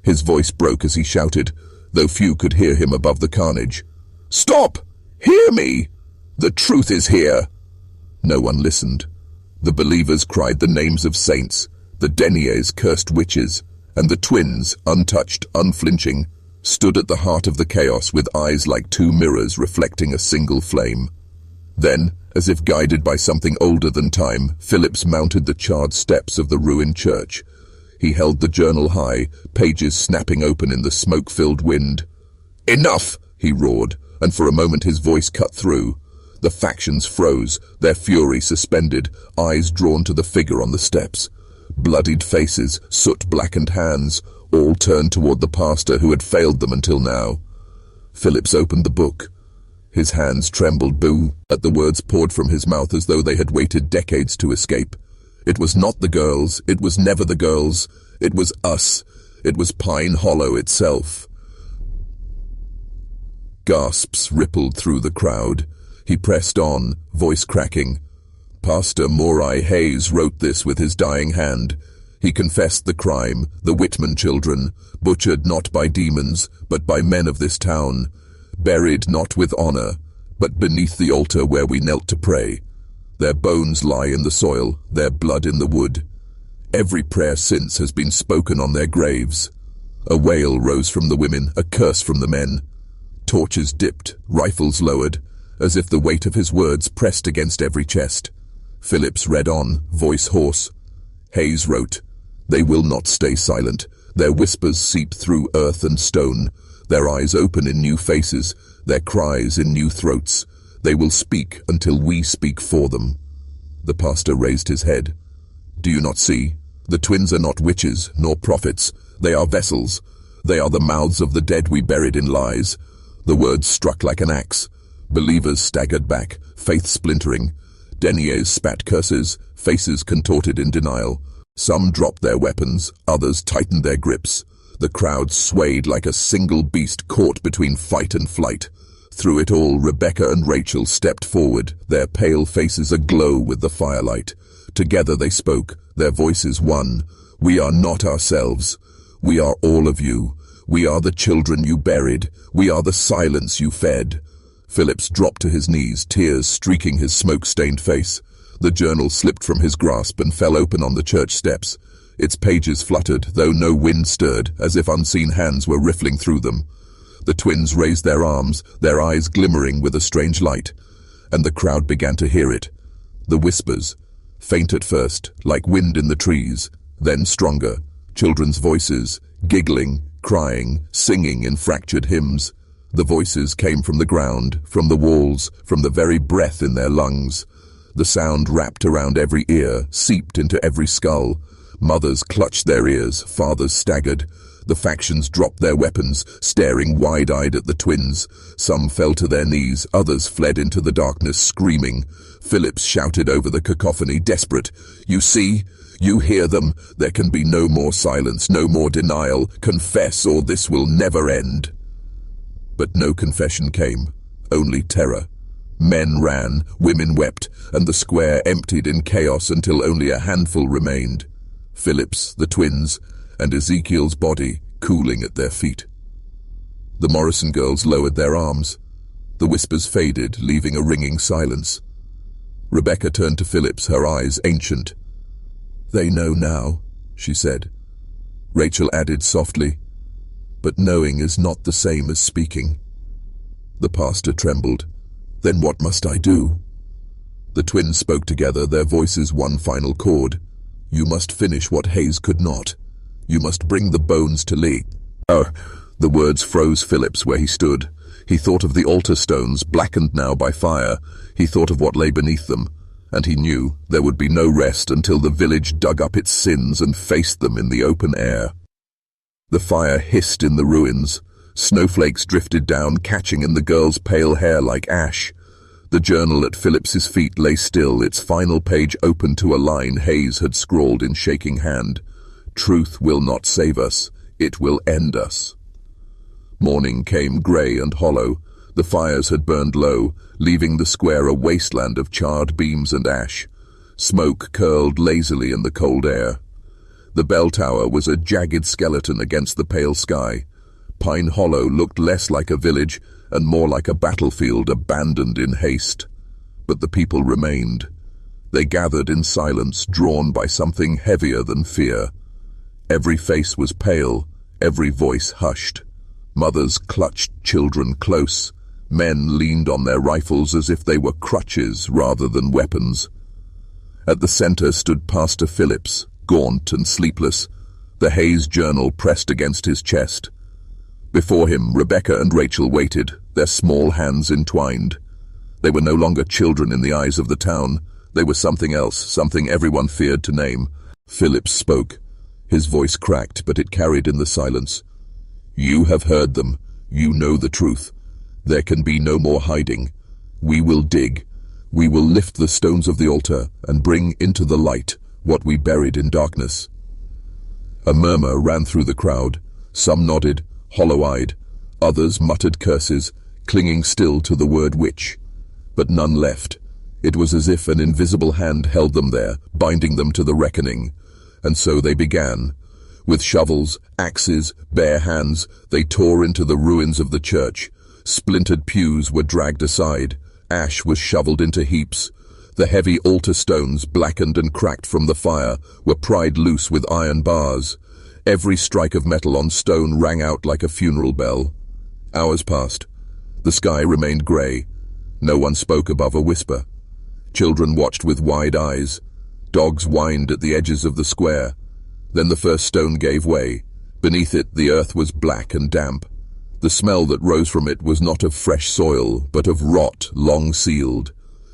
His voice broke as he shouted, though few could hear him above the carnage. "Stop! Hear me! The truth is here!" No one listened. The believers cried the names of saints, the deniers cursed witches, and the twins, untouched, unflinching, stood at the heart of the chaos with eyes like 2 mirrors reflecting a single flame. Then, as if guided by something older than time, Phillips mounted the charred steps of the ruined church. He held the journal high, pages snapping open in the smoke-filled wind. "Enough!" he roared, and for a moment his voice cut through. The factions froze, their fury suspended, eyes drawn to the figure on the steps. Bloodied faces, soot-blackened hands, all turned toward the pastor who had failed them until now. Phillips opened the book. His hands trembled. Boo! At the words poured from his mouth as though they had waited decades to escape. It was not the girls. It was never the girls. It was us. It was Pine Hollow itself. Gasps rippled through the crowd. He pressed on, voice cracking. Pastor Morai Hayes wrote this with his dying hand. He confessed the crime, the Whitman children, butchered not by demons, but by men of this town, buried not with honor, but beneath the altar where we knelt to pray. Their bones lie in the soil, their blood in the wood. Every prayer since has been spoken on their graves. A wail rose from the women, a curse from the men. Torches dipped, rifles lowered, as if the weight of his words pressed against every chest. Phillips read on, voice hoarse. Hayes wrote, "They will not stay silent. Their whispers seep through earth and stone. Their eyes open in new faces, their cries in new throats. They will speak until we speak for them." The pastor raised his head. "Do you not see? The twins are not witches, nor prophets. They are vessels. They are the mouths of the dead we buried in lies." The words struck like an axe. Believers staggered back, faith splintering. Deniers spat curses, faces contorted in denial. Some dropped their weapons, others tightened their grips. The crowd swayed like a single beast caught between fight and flight. Through it all, Rebecca and Rachel stepped forward, their pale faces aglow with the firelight. Together they spoke, their voices one. "We are not ourselves. We are all of you. We are the children you buried. We are the silence you fed." Phillips dropped to his knees, tears streaking his smoke-stained face. The journal slipped from his grasp and fell open on the church steps. Its pages fluttered, though no wind stirred, as if unseen hands were riffling through them. The twins raised their arms, their eyes glimmering with a strange light, and the crowd began to hear it. The whispers, faint at first, like wind in the trees, then stronger, children's voices, giggling, crying, singing in fractured hymns. The voices came from the ground, from the walls, from the very breath in their lungs. The sound wrapped around every ear, seeped into every skull. Mothers clutched their ears, fathers staggered. The factions dropped their weapons, staring wide-eyed at the twins. Some fell to their knees, others fled into the darkness, screaming. Phillips shouted over the cacophony, desperate. "You see? You hear them. There can be no more silence, no more denial. Confess, or this will never end." But no confession came, only terror. Men ran, women wept, and the square emptied in chaos until only a handful remained. Phillips, the twins, and Ezekiel's body cooling at their feet. The Morrison girls lowered their arms. The whispers faded, leaving a ringing silence. Rebecca turned to Phillips, her eyes ancient. "They know now," she said. Rachel added softly, "But knowing is not the same as speaking." The pastor trembled. "Then what must I do?" The twins spoke together, their voices one final chord. "You must finish what Hayes could not. You must bring the bones to Lee." "Oh!" The words froze Phillips where he stood. He thought of the altar stones, blackened now by fire. He thought of what lay beneath them, and he knew there would be no rest until the village dug up its sins and faced them in the open air. The fire hissed in the ruins. Snowflakes drifted down, catching in the girl's pale hair like ash. The journal at Phillips's feet lay still, its final page open to a line Hayes had scrawled in shaking hand. "Truth will not save us. It will end us." Morning came grey and hollow. The fires had burned low, leaving the square a wasteland of charred beams and ash. Smoke curled lazily in the cold air. The bell tower was a jagged skeleton against the pale sky. Pine Hollow looked less like a village and more like a battlefield abandoned in haste. But the people remained. They gathered in silence, drawn by something heavier than fear. Every face was pale, every voice hushed. Mothers clutched children close. Men leaned on their rifles as if they were crutches rather than weapons. At the center stood Pastor Phillips, gaunt and sleepless, the Hayes journal pressed against his chest. Before him, Rebecca and Rachel waited, their small hands entwined. They were no longer children in the eyes of the town. They were something else, something everyone feared to name. Phillips spoke. His voice cracked, but it carried in the silence. You have heard them. You know the truth. There can be no more hiding. We will dig. We will lift the stones of the altar and bring into the light what we buried in darkness. A murmur ran through the crowd. Some nodded, hollow-eyed. Others muttered curses, clinging still to the word witch. But none left. It was as if an invisible hand held them there, binding them to the reckoning. And so they began. With shovels, axes, bare hands, they tore into the ruins of the church. Splintered pews were dragged aside. Ash was shoveled into heaps. The heavy altar stones, blackened and cracked from the fire, were pried loose with iron bars. Every strike of metal on stone rang out like a funeral bell. Hours passed. The sky remained grey. No one spoke above a whisper. Children watched with wide eyes. Dogs whined at the edges of the square. Then the first stone gave way. Beneath it, the earth was black and damp. The smell that rose from it was not of fresh soil, but of rot long sealed.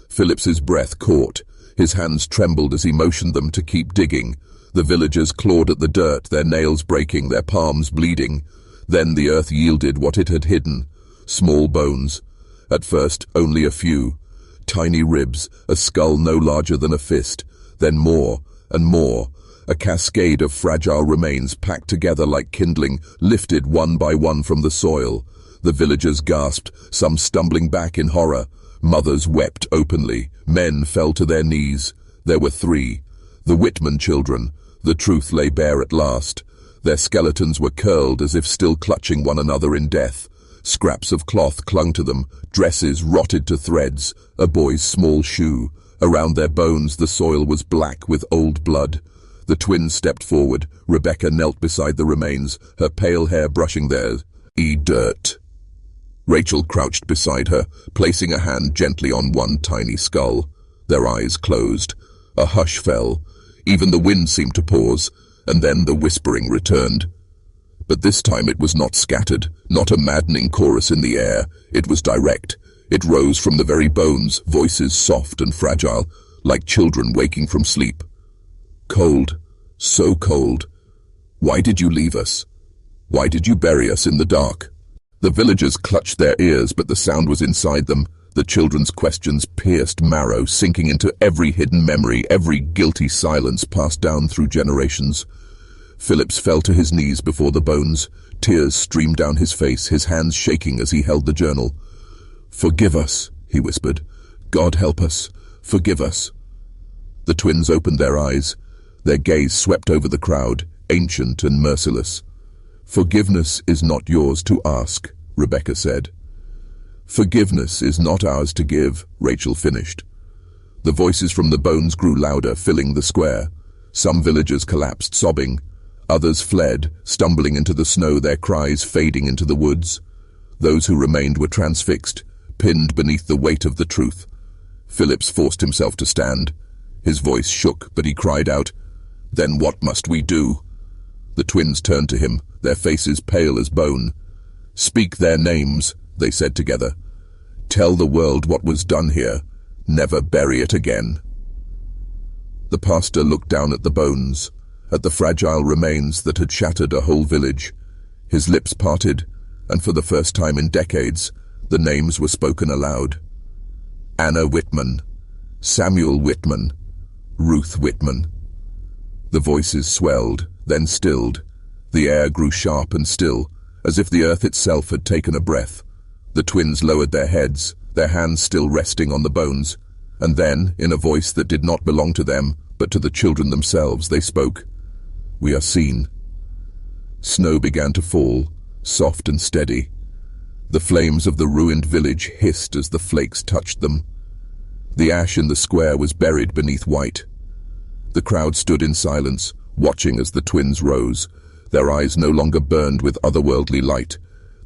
Phillips's breath caught. His hands trembled as he motioned them to keep digging. The villagers clawed at the dirt, their nails breaking, their palms bleeding. Then the earth yielded what it had hidden. Small bones. At first, only a few. Tiny ribs, a skull no larger than a fist. Then more and more. A cascade of fragile remains packed together like kindling, lifted one by one from the soil. The villagers gasped, some stumbling back in horror. Mothers wept openly. Men fell to their knees. There were 3. The Whitman children. The truth lay bare at last. Their skeletons were curled as if still clutching one another in death. Scraps of cloth clung to them, dresses rotted to threads, a boy's small shoe. Around their bones the soil was black with old blood. The twins stepped forward. Rebecca knelt beside the remains, her pale hair brushing theirs. Dirt. Rachel crouched beside her, placing a hand gently on one tiny skull. Their eyes closed. A hush fell. Even the wind seemed to pause, and then the whispering returned. But this time it was not scattered, not a maddening chorus in the air. It was direct. It rose from the very bones, voices soft and fragile, like children waking from sleep. Cold, so cold. Why did you leave us? Why did you bury us in the dark? The villagers clutched their ears, but the sound was inside them. The children's questions pierced marrow, sinking into every hidden memory, every guilty silence passed down through generations. Phillips fell to his knees before the bones. Tears streamed down his face, his hands shaking as he held the journal. "Forgive us," he whispered. "God help us. Forgive us." The twins opened their eyes. Their gaze swept over the crowd, ancient and merciless. "Forgiveness is not yours to ask," Rebecca said. "Forgiveness is not ours to give," Rachel finished. The voices from the bones grew louder, filling the square. Some villagers collapsed, sobbing. Others fled, stumbling into the snow, their cries fading into the woods. Those who remained were transfixed, pinned beneath the weight of the truth. Phillips forced himself to stand. His voice shook, but he cried out, "Then what must we do?" The twins turned to him, their faces pale as bone. "Speak their names," they said together. "Tell the world what was done here. Never bury it again." The pastor looked down at the bones, at the fragile remains that had shattered a whole village. His lips parted, and for the first time in decades, the names were spoken aloud. Anna Whitman, Samuel Whitman, Ruth Whitman. The voices swelled, then stilled. The air grew sharp and still, as if the earth itself had taken a breath. The twins lowered their heads, their hands still resting on the bones, and then, in a voice that did not belong to them, but to the children themselves, they spoke. "We are seen." Snow began to fall, soft and steady. The flames of the ruined village hissed as the flakes touched them. The ash in the square was buried beneath white. The crowd stood in silence, watching as the twins rose. Their eyes no longer burned with otherworldly light.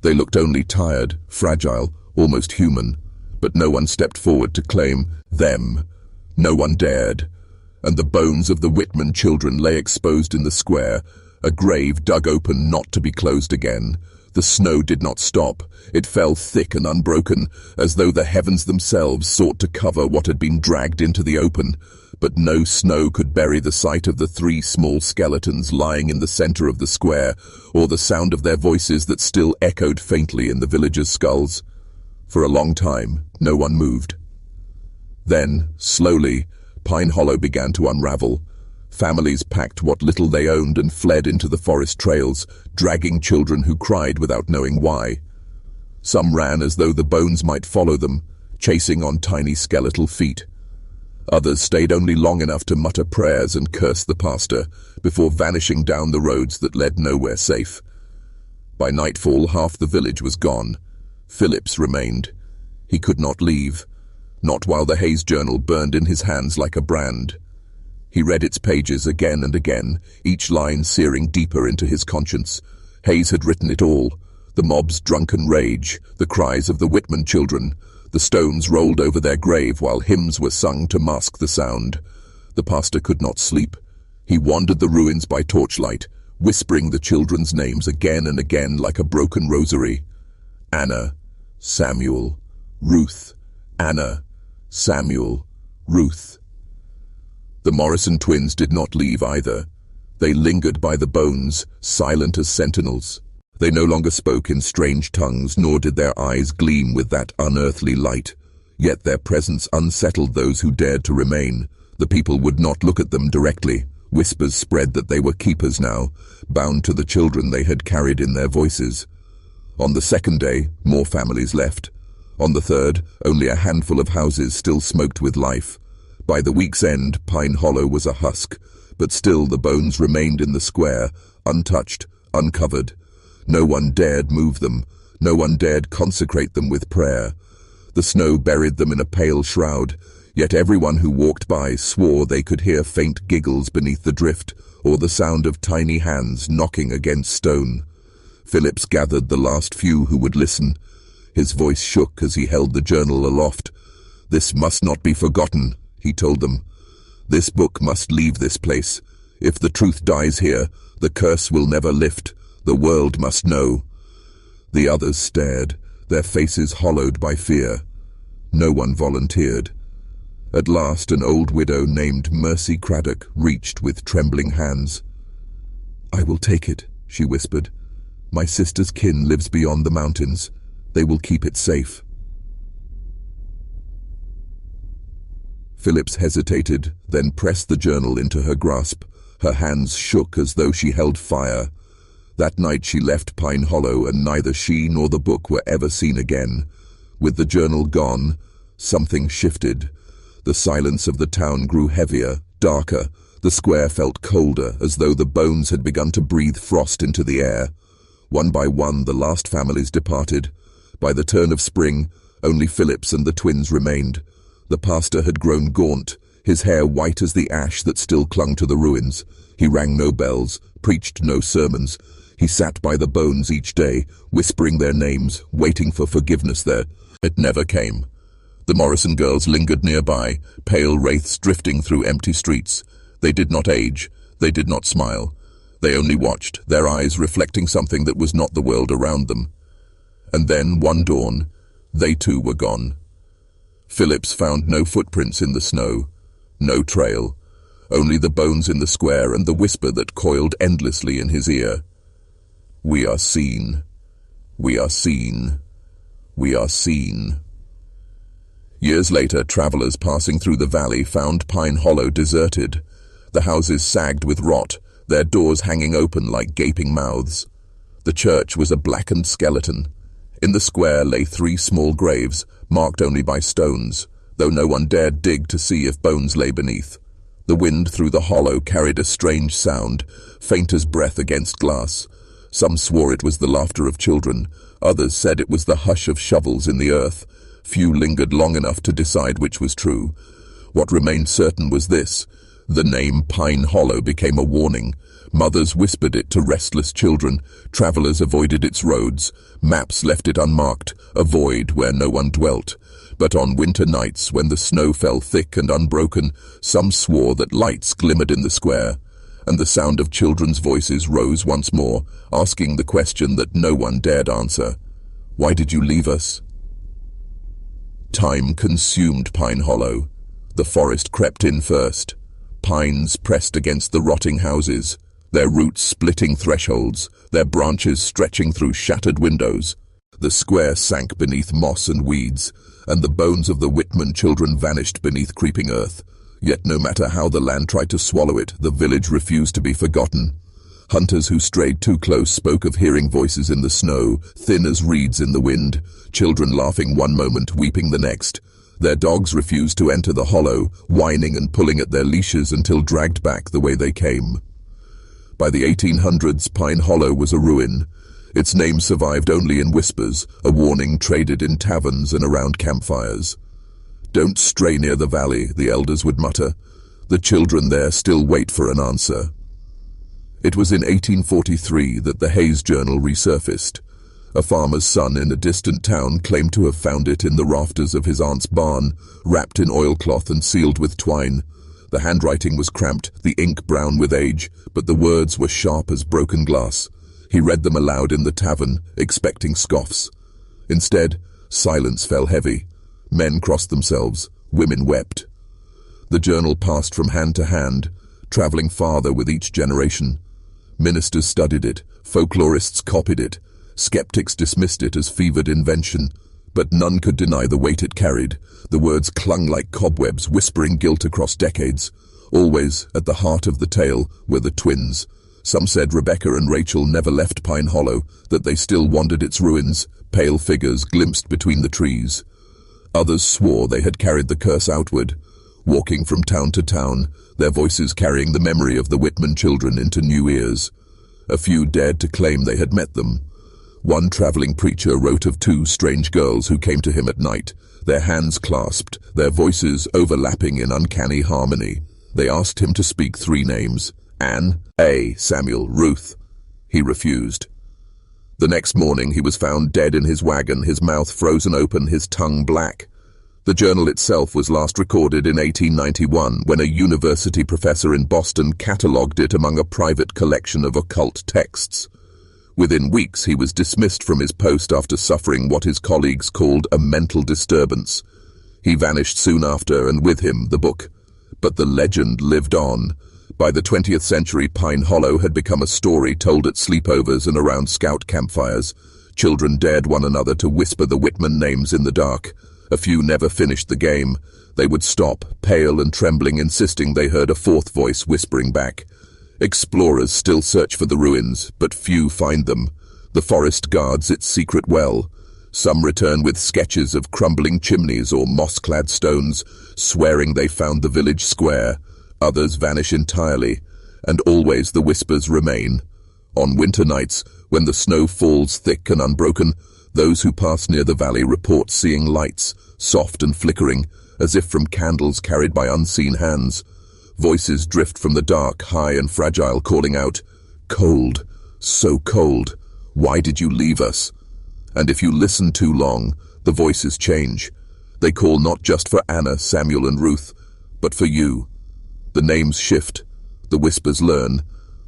They looked only tired, fragile, almost human. But no one stepped forward to claim them. No one dared. And the bones of the Whitman children lay exposed in the square, a grave dug open not to be closed again. The snow did not stop. It fell thick and unbroken, as though the heavens themselves sought to cover what had been dragged into the open. But no snow could bury the sight of the three small skeletons lying in the center of the square, or the sound of their voices that still echoed faintly in the villagers' skulls. For a long time, no one moved. Then, slowly, Pine Hollow began to unravel. Families packed what little they owned and fled into the forest trails, dragging children who cried without knowing why. Some ran as though the bones might follow them, chasing on tiny skeletal feet. Others stayed only long enough to mutter prayers and curse the pastor, before vanishing down the roads that led nowhere safe. By nightfall, half the village was gone. Phillips remained. He could not leave, not while the Hayes Journal burned in his hands like a brand. He read its pages again and again, each line searing deeper into his conscience. Hayes had written it all: the mob's drunken rage, the cries of the Whitman children, the stones rolled over their grave while hymns were sung to mask the sound. The pastor could not sleep. He wandered the ruins by torchlight, whispering the children's names again and again like a broken rosary. Anna, Samuel, Ruth, Anna, Samuel, Ruth. The Morrison twins did not leave either. They lingered by the bones, silent as sentinels. They no longer spoke in strange tongues, nor did their eyes gleam with that unearthly light. Yet their presence unsettled those who dared to remain. The people would not look at them directly. Whispers spread that they were keepers now, bound to the children they had carried in their voices. On the second day, more families left. On the third, only a handful of houses still smoked with life. By the week's end, Pine Hollow was a husk, but still the bones remained in the square, untouched, uncovered. No one dared move them. No one dared consecrate them with prayer. The snow buried them in a pale shroud, yet everyone who walked by swore they could hear faint giggles beneath the drift, or the sound of tiny hands knocking against stone. Phillips gathered the last few who would listen. His voice shook as he held the journal aloft. "This must not be forgotten," he told them. "This book must leave this place. If the truth dies here, the curse will never lift. The world must know." The others stared, their faces hollowed by fear. No one volunteered. At last, an old widow named Mercy Craddock reached with trembling hands. "I will take it," she whispered. "My sister's kin lives beyond the mountains. They will keep it safe." Phillips hesitated, then pressed the journal into her grasp. Her hands shook as though she held fire. That night she left Pine Hollow, and neither she nor the book were ever seen again. With the journal gone, something shifted. The silence of the town grew heavier, darker. The square felt colder, as though the bones had begun to breathe frost into the air. One by one, the last families departed. By the turn of spring, only Phillips and the twins remained. The pastor had grown gaunt, his hair white as the ash that still clung to the ruins. He rang no bells, preached no sermons. He sat by the bones each day, whispering their names, waiting for forgiveness there. It never came. The Morrison girls lingered nearby, pale wraiths drifting through empty streets. They did not age. They did not smile. They only watched, their eyes reflecting something that was not the world around them. And then, one dawn, they too were gone. Phillips found no footprints in the snow, no trail, only the bones in the square and the whisper that coiled endlessly in his ear. "We are seen. We are seen. We are seen." Years later, travelers passing through the valley found Pine Hollow deserted. The houses sagged with rot, their doors hanging open like gaping mouths. The church was a blackened skeleton. In the square lay 3 small graves, marked only by stones, though no one dared dig to see if bones lay beneath. The wind through the hollow carried a strange sound, faint as breath against glass. Some swore it was the laughter of children. Others said it was the hush of shovels in the earth. Few lingered long enough to decide which was true. What remained certain was this: the name Pine Hollow became a warning. Mothers whispered it to restless children. Travelers avoided its roads. Maps left it unmarked, a void where no one dwelt. But on winter nights, when the snow fell thick and unbroken, some swore that lights glimmered in the square. and the sound of children's voices rose once more, asking the question that no one dared answer. Why did you leave us? Time consumed Pine Hollow. The forest crept in first. Pines pressed against the rotting houses, their roots splitting thresholds, their branches stretching through shattered windows. The square sank beneath moss and weeds, and the bones of the Whitman children vanished beneath creeping earth. Yet no matter how the land tried to swallow it, the village refused to be forgotten. Hunters who strayed too close spoke of hearing voices in the snow, thin as reeds in the wind, children laughing one moment, weeping the next. Their dogs refused to enter the hollow, whining and pulling at their leashes until dragged back the way they came. By the 1800s, Pine Hollow was a ruin. Its name survived only in whispers, a warning traded in taverns and around campfires. Don't stray near the valley, the elders would mutter. The children there still wait for an answer. It was in 1843 that the Hayes Journal resurfaced. A farmer's son in a distant town claimed to have found it in the rafters of his aunt's barn, wrapped in oilcloth and sealed with twine. The handwriting was cramped, the ink brown with age, but the words were sharp as broken glass. He read them aloud in the tavern, expecting scoffs. Instead, silence fell heavy. Men crossed themselves, women wept. The journal passed from hand to hand, traveling farther with each generation. Ministers studied it, folklorists copied it, skeptics dismissed it as fevered invention, but none could deny the weight it carried. The words clung like cobwebs, whispering guilt across decades. Always, at the heart of the tale, were the twins. Some said Rebecca and Rachel never left Pine Hollow, that they still wandered its ruins, pale figures glimpsed between the trees. Others swore they had carried the curse outward, walking from town to town, their voices carrying the memory of the Whitman children into new ears. A few dared to claim they had met them. One traveling preacher wrote of two strange girls who came to him at night, their hands clasped, their voices overlapping in uncanny harmony. They asked him to speak three names: Anne, A, Samuel, Ruth. He refused. The next morning he was found dead in his wagon, his mouth frozen open, his tongue black. The journal itself was last recorded in 1891, when a university professor in Boston catalogued it among a private collection of occult texts. Within weeks he was dismissed from his post after suffering what his colleagues called a mental disturbance. He vanished soon after, and with him the book. But the legend lived on. By the 20th century, Pine Hollow had become a story told at sleepovers and around scout campfires. Children dared one another to whisper the Whitman names in the dark. A few never finished the game. They would stop, pale and trembling, insisting they heard a fourth voice whispering back. Explorers still search for the ruins, but few find them. The forest guards its secret well. Some return with sketches of crumbling chimneys or moss-clad stones, swearing they found the village square. Others vanish entirely, and always the whispers remain. On winter nights, when the snow falls thick and unbroken, those who pass near the valley report seeing lights, soft and flickering, as if from candles carried by unseen hands. Voices drift from the dark, high and fragile, calling out, "Cold, so cold, why did you leave us?" And if you listen too long, the voices change. They call not just for Anna, Samuel and Ruth, but for you. The names shift, the whispers learn,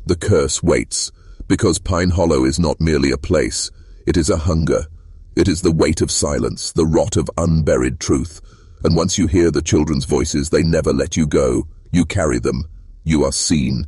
the curse waits, because Pine Hollow is not merely a place, it is a hunger. It is the weight of silence, the rot of unburied truth, and once you hear the children's voices, they never let you go. You carry them. You are seen.